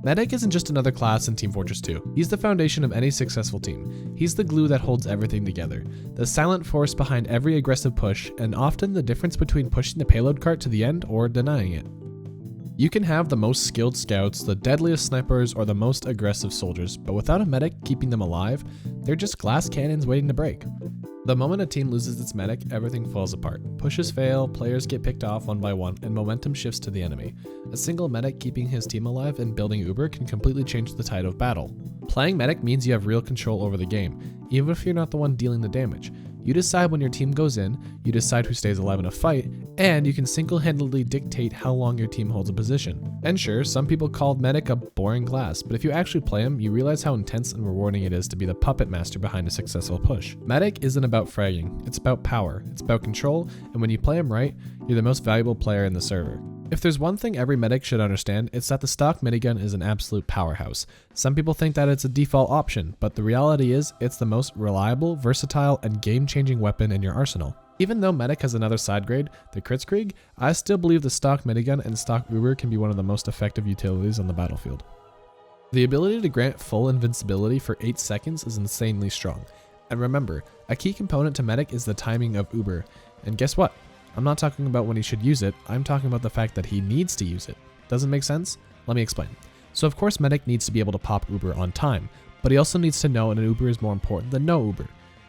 Medic isn't just another class in Team Fortress 2. He's the foundation of any successful team. He's the glue that holds everything together, the silent force behind every aggressive push, and often the difference between pushing the payload cart to the end or denying it. You can have the most skilled scouts, the deadliest snipers, or the most aggressive soldiers, but without a medic keeping them alive, they're just glass cannons waiting to break. The moment a team loses its medic, everything falls apart. Pushes fail, players get picked off one by one, and momentum shifts to the enemy. A single medic keeping his team alive and building Uber can completely change the tide of battle. Playing medic means you have real control over the game, even if you're not the one dealing the damage. You decide when your team goes in, you decide who stays alive in a fight, and you can single-handedly dictate how long your team holds a position. And sure, some people call medic a boring class, but if you actually play him, you realize how intense and rewarding it is to be the puppet master behind a successful push. Medic isn't about fragging, it's about power, it's about control, and when you play him right, you're the most valuable player in the server. If there's one thing every medic should understand, it's that the stock minigun is an absolute powerhouse. Some people think that it's a default option, but the reality is it's the most reliable, versatile, and game-changing weapon in your arsenal. Even though medic has another side grade, the kritzkrieg, I still believe the stock minigun and stock Uber can be one of the most effective utilities on the battlefield. The ability to grant full invincibility for 8 seconds is insanely strong. And remember, a key component to medic is the timing of Uber. And guess what? I'm not talking about when he should use it, I'm talking about the fact that he needs to use it. Doesn't make sense? Let me explain. So of course medic needs to be able to pop Uber on time, but he also needs to know an Uber is more important than no Uber.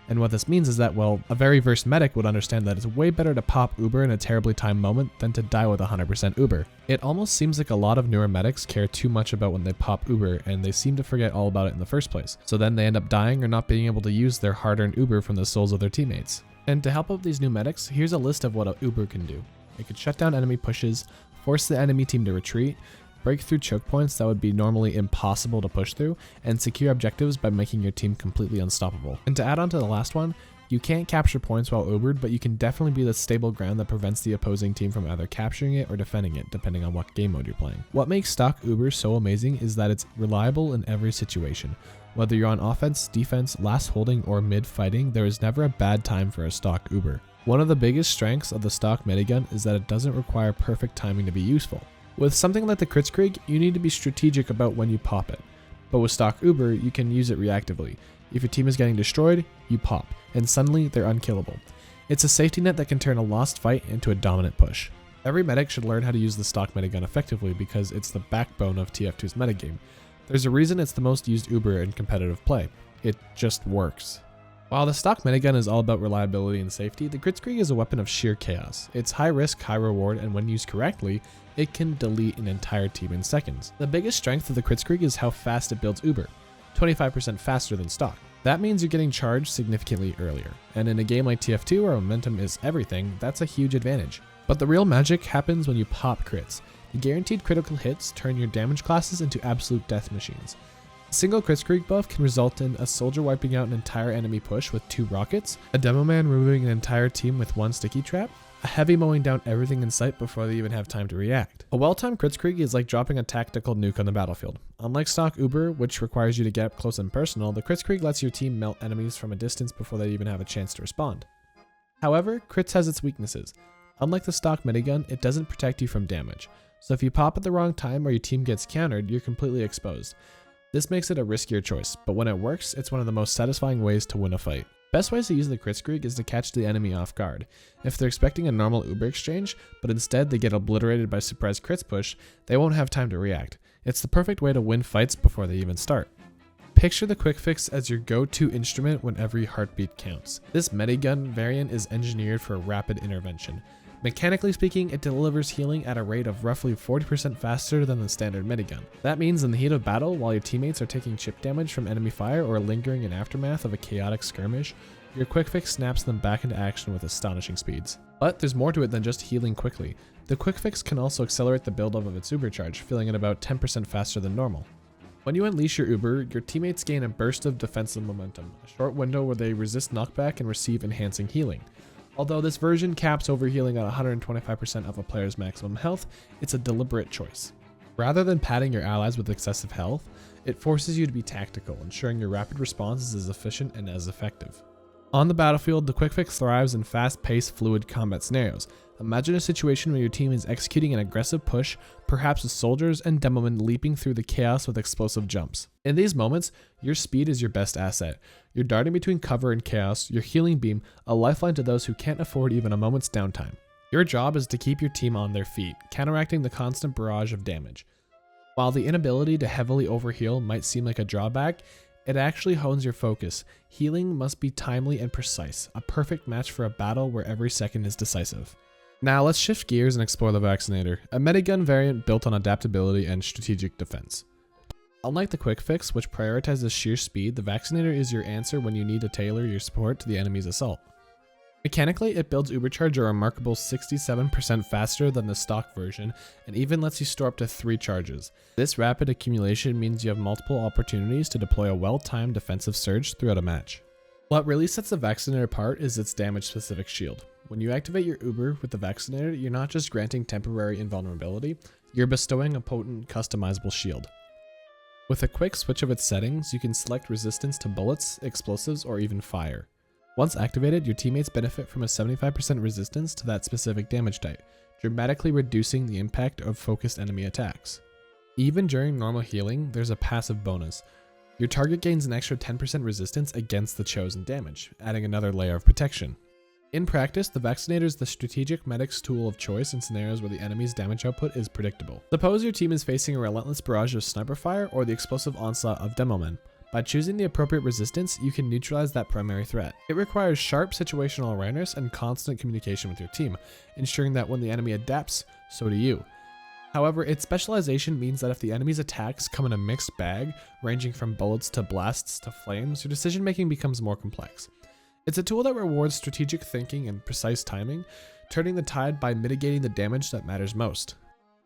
And what this means is that, well, a very versed medic would understand that it's way better to pop Uber in a terribly timed moment than to die with 100% Uber. It almost seems like a lot of newer medics care too much about when they pop Uber, and they seem to forget all about it in the first place. So then they end up dying or not being able to use their hard-earned Uber from the souls of their teammates. And to help out these new medics, here's a list of what a Uber can do. It could shut down enemy pushes, force the enemy team to retreat, break through choke points that would be normally impossible to push through, and secure objectives by making your team completely unstoppable. And to add on to the last one, you can't capture points while Ubered, but you can definitely be the stable ground that prevents the opposing team from either capturing it or defending it, depending on what game mode you're playing. What makes stock Uber so amazing is that it's reliable in every situation. Whether you're on offense, defense, last holding, or mid fighting, there is never a bad time for a stock Uber. One of the biggest strengths of the stock minigun is that it doesn't require perfect timing to be useful. With something like the kritzkrieg, you need to be strategic about when you pop it. But with stock Uber, you can use it reactively. If your team is getting destroyed, you pop, and suddenly they're unkillable. It's a safety net that can turn a lost fight into a dominant push. Every medic should learn how to use the stock minigun effectively because it's the backbone of TF2's metagame. There's a reason it's the most used Uber in competitive play. It just works. While the stock minigun is all about reliability and safety, the kritzkrieg is a weapon of sheer chaos. It's high risk, high reward, and when used correctly, it can delete an entire team in seconds. The biggest strength of the kritzkrieg is how fast it builds Uber, 25% faster than stock. That means you're getting charged significantly earlier, and in a game like TF2 where momentum is everything, that's a huge advantage. But the real magic happens when you pop crits. The guaranteed critical hits turn your damage classes into absolute death machines. A single kritzkrieg buff can result in a soldier wiping out an entire enemy push with 2 rockets, a demo man removing an entire team with 1 sticky trap, a heavy mowing down everything in sight before they even have time to react. A well-timed kritzkrieg is like dropping a tactical nuke on the battlefield. Unlike stock Uber, which requires you to get up close and personal, the kritzkrieg lets your team melt enemies from a distance before they even have a chance to respond. However, crits has its weaknesses. Unlike the stock minigun, it doesn't protect you from damage. So if you pop at the wrong time or your team gets countered, you're completely exposed. This makes it a riskier choice, but when it works, it's one of the most satisfying ways to win a fight. Best ways to use the kritzkrieg is to catch the enemy off guard. If they're expecting a normal Uber exchange, but instead they get obliterated by surprise crits push, they won't have time to react. It's the perfect way to win fights before they even start. Picture the quick fix as your go-to instrument when every heartbeat counts. This medigun variant is engineered for rapid intervention. Mechanically speaking, it delivers healing at a rate of roughly 40% faster than the standard minigun. That means in the heat of battle, while your teammates are taking chip damage from enemy fire or lingering in aftermath of a chaotic skirmish, your quick fix snaps them back into action with astonishing speeds. But there's more to it than just healing quickly. The quick fix can also accelerate the buildup of its Uber charge, filling it about 10% faster than normal. When you unleash your Uber, your teammates gain a burst of defensive momentum, a short window where they resist knockback and receive enhancing healing. Although this version caps overhealing at 125% of a player's maximum health, it's a deliberate choice. Rather than padding your allies with excessive health, it forces you to be tactical, ensuring your rapid response is as efficient and as effective. On the battlefield, the quick fix thrives in fast-paced, fluid combat scenarios. Imagine a situation where your team is executing an aggressive push, perhaps with soldiers and demomen leaping through the chaos with explosive jumps. In these moments, your speed is your best asset. You're darting between cover and chaos, your healing beam, a lifeline to those who can't afford even a moment's downtime. Your job is to keep your team on their feet, counteracting the constant barrage of damage. While the inability to heavily overheal might seem like a drawback, it actually hones your focus. Healing must be timely and precise, a perfect match for a battle where every second is decisive. Now let's shift gears and explore the Vaccinator, a medigun variant built on adaptability and strategic defense. Unlike the quick fix, which prioritizes sheer speed, the Vaccinator is your answer when you need to tailor your support to the enemy's assault. Mechanically, it builds Ubercharge a remarkable 67% faster than the stock version, and even lets you store up to 3 charges. This rapid accumulation means you have multiple opportunities to deploy a well-timed defensive surge throughout a match. What really sets the Vaccinator apart is its damage-specific shield. When you activate your Uber with the Vaccinator, you're not just granting temporary invulnerability, you're bestowing a potent, customizable shield. With a quick switch of its settings, you can select resistance to bullets, explosives, or even fire. Once activated, your teammates benefit from a 75% resistance to that specific damage type, dramatically reducing the impact of focused enemy attacks. Even during normal healing, there's a passive bonus. Your target gains an extra 10% resistance against the chosen damage, adding another layer of protection. In practice, the Vaccinator is the strategic medic's tool of choice in scenarios where the enemy's damage output is predictable. Suppose your team is facing a relentless barrage of sniper fire or the explosive onslaught of demomen. By choosing the appropriate resistance, you can neutralize that primary threat. It requires sharp situational awareness and constant communication with your team, ensuring that when the enemy adapts, so do you. However, its specialization means that if the enemy's attacks come in a mixed bag, ranging from bullets to blasts to flames, your decision making becomes more complex. It's a tool that rewards strategic thinking and precise timing, turning the tide by mitigating the damage that matters most.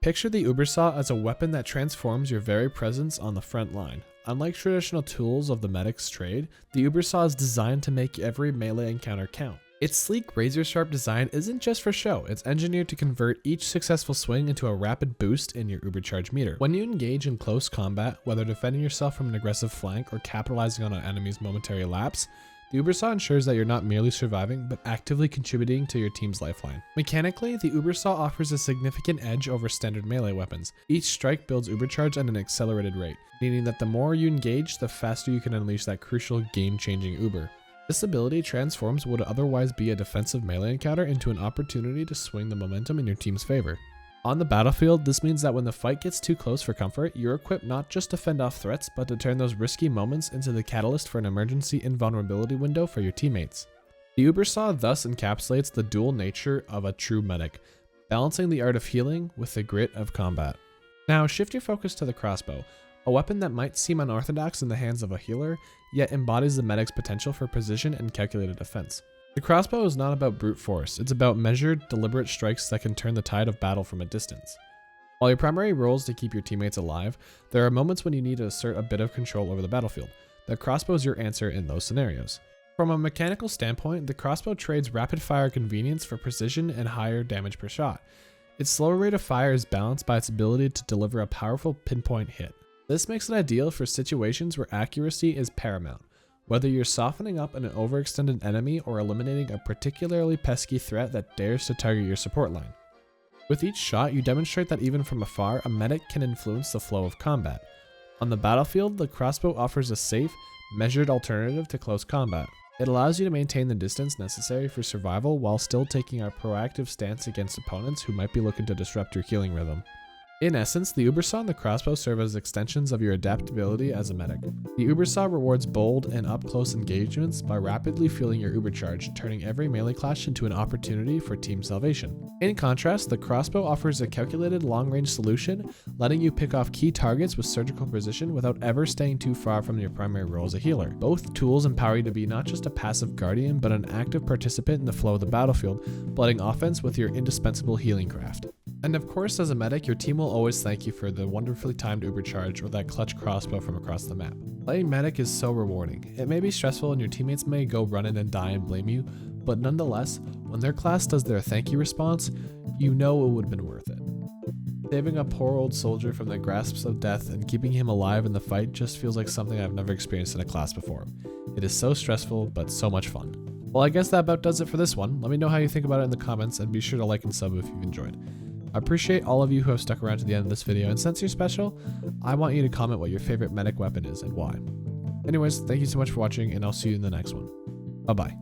Picture the ubersaw as a weapon that transforms your very presence on the front line. Unlike traditional tools of the medic's trade, the ubersaw is designed to make every melee encounter count. Its sleek, razor-sharp design isn't just for show, it's engineered to convert each successful swing into a rapid boost in your ubercharge meter. When you engage in close combat, whether defending yourself from an aggressive flank or capitalizing on an enemy's momentary lapse, the ubersaw ensures that you're not merely surviving, but actively contributing to your team's lifeline. Mechanically, the ubersaw offers a significant edge over standard melee weapons. Each strike builds ubercharge at an accelerated rate, meaning that the more you engage, the faster you can unleash that crucial game-changing uber. This ability transforms what would otherwise be a defensive melee encounter into an opportunity to swing the momentum in your team's favor. On the battlefield, this means that when the fight gets too close for comfort, you're equipped not just to fend off threats, but to turn those risky moments into the catalyst for an emergency invulnerability window for your teammates. The ubersaw thus encapsulates the dual nature of a true medic, balancing the art of healing with the grit of combat. Now shift your focus to the crossbow, a weapon that might seem unorthodox in the hands of a healer, yet embodies the medic's potential for precision and calculated defense. The crossbow is not about brute force, it's about measured, deliberate strikes that can turn the tide of battle from a distance. While your primary role is to keep your teammates alive, there are moments when you need to assert a bit of control over the battlefield. The crossbow is your answer in those scenarios. From a mechanical standpoint, the crossbow trades rapid-fire convenience for precision and higher damage per shot. Its slower rate of fire is balanced by its ability to deliver a powerful pinpoint hit. This makes it ideal for situations where accuracy is paramount. Whether you're softening up an overextended enemy or eliminating a particularly pesky threat that dares to target your support line. With each shot, you demonstrate that even from afar, a medic can influence the flow of combat. On the battlefield, the crossbow offers a safe, measured alternative to close combat. It allows you to maintain the distance necessary for survival while still taking a proactive stance against opponents who might be looking to disrupt your healing rhythm. In essence, the ubersaw and the crossbow serve as extensions of your adaptability as a medic. The ubersaw rewards bold and up-close engagements by rapidly fueling your ubercharge, turning every melee clash into an opportunity for team salvation. In contrast, the crossbow offers a calculated long-range solution, letting you pick off key targets with surgical precision without ever staying too far from your primary role as a healer. Both tools empower you to be not just a passive guardian, but an active participant in the flow of the battlefield, blending offense with your indispensable healing craft. And of course, as a medic, your team will always thank you for the wonderfully timed ubercharge or that clutch crossbow from across the map. Playing medic is so rewarding. It may be stressful and your teammates may go run in and die and blame you, but nonetheless, when their class does their thank you response, you know it would have been worth it. Saving a poor old soldier from the grasps of death and keeping him alive in the fight just feels like something I've never experienced in a class before. It is so stressful, but so much fun. Well, I guess that about does it for this one. Let me know how you think about it in the comments, and be sure to like and sub if you've enjoyed. I appreciate all of you who have stuck around to the end of this video, and since you're special, I want you to comment what your favorite medic weapon is and why. Anyways, thank you so much for watching, and I'll see you in the next one. Bye-bye.